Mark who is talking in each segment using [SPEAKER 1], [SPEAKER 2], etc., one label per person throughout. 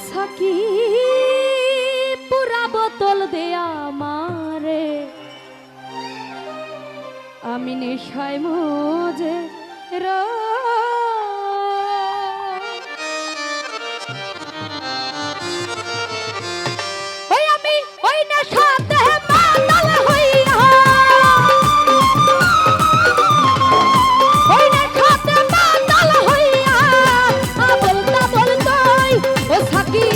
[SPEAKER 1] Psaki পুরা বোতল দে আমারে, আমি নেশায় মজে ওই আমি ওই নেশাতে মাতাল হইয়া, ওই নেশাতে মাতাল হইয়া আবল তাবল কই ও সাকি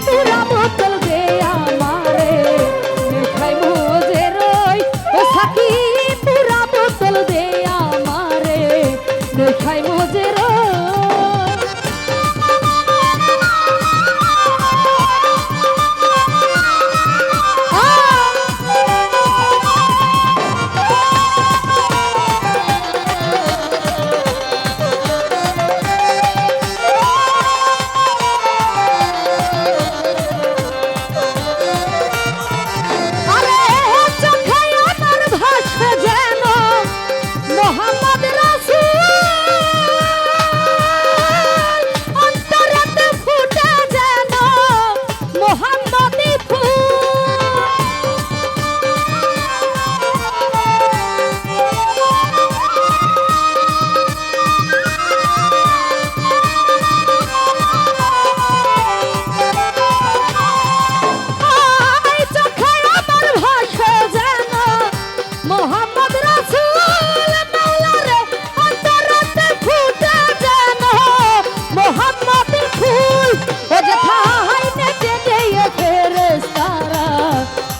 [SPEAKER 1] পুরা বোতল দে আমারে, নেশায় মজে রই ও সাকি পুরা বোতল দে আমারে, নেশায় মজে রই।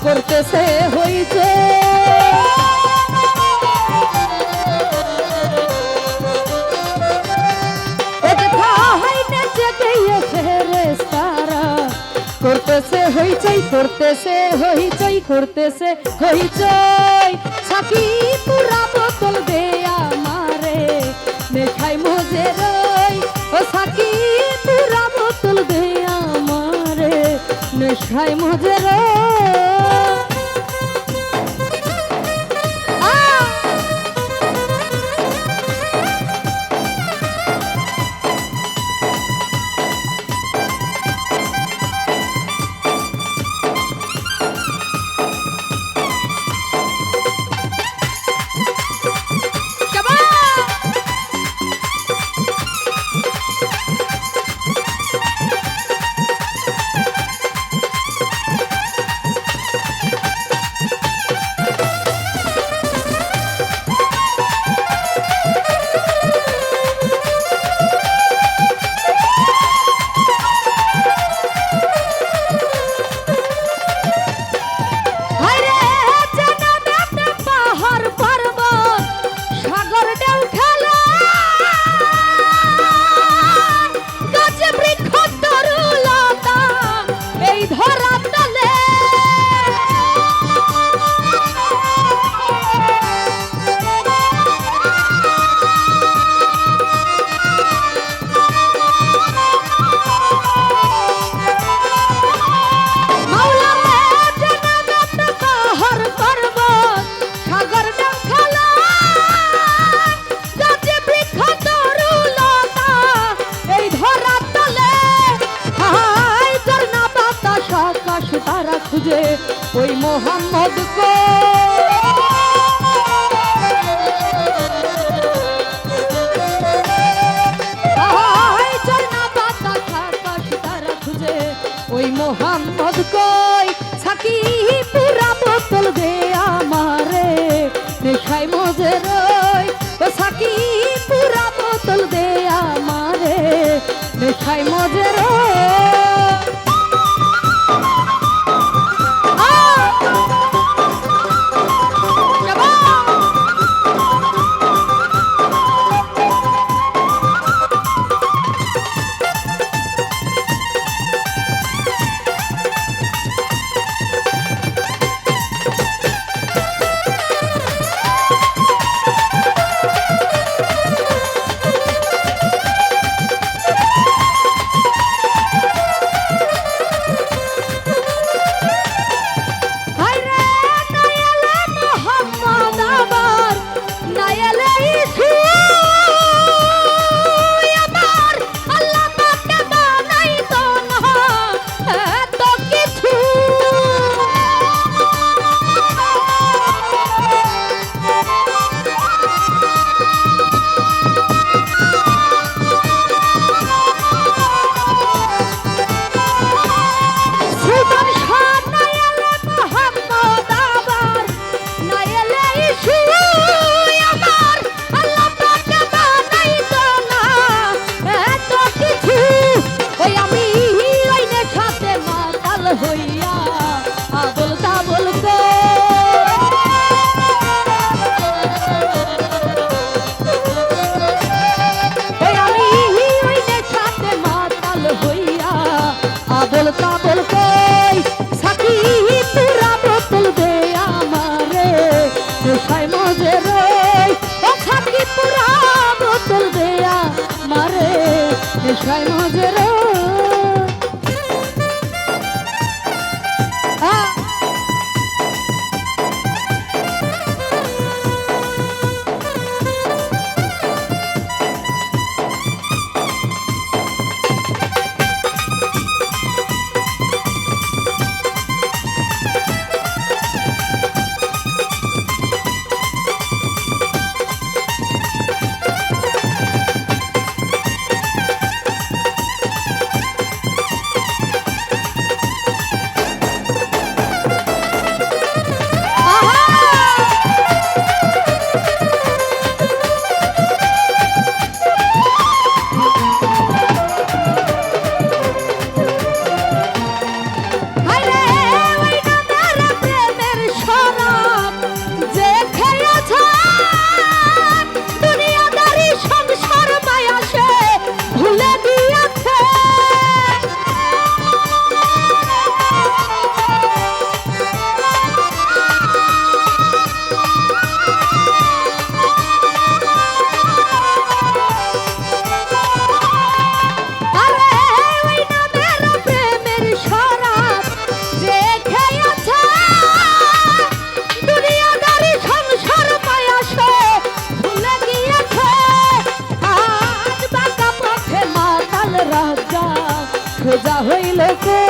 [SPEAKER 1] করতেছে হইছে করতেছে হইচই, করতেছে হইচই, করতেছে হইচই, সাকি পুরা বোতল দে আমারে, নেশায় মজে রই ও সাকি পুরা বোতল দে আমারে, নেশায় মজে রই। খুঁজে ওই মোহাম্মদ কো খুঁজে ওই মোহাম্মদ কই, সাকি পুরা বোতল দে আমারে, নেশায় মজে রই ও সাকি পুরা বোতল দে আমারে, নেশায় মজে রই। বলতা বলতে সাকি পুরা বোতল দে আমারে নেশায় মজে রে ও সাকি পুরা বোতল দে আমারে নেশায় মজে রে খোঁজা হইল কো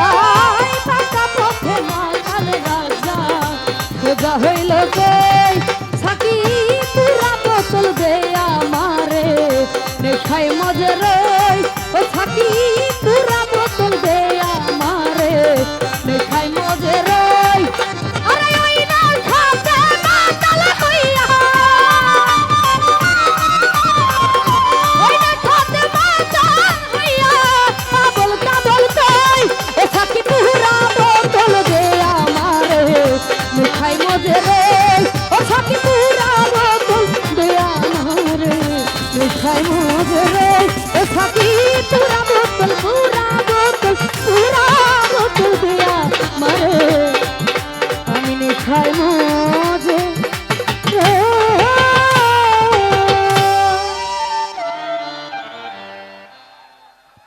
[SPEAKER 1] আই পাকা পথে মাতাল রাজা খোঁজা হইল কই সাকি পুরা বোতল দে আমারে নেশায় মজে রে ও সাকি পুরা বোতল দে আমারে নেশায় মজে রে আরে ওই না খাতে মাতাল হইয়া I'm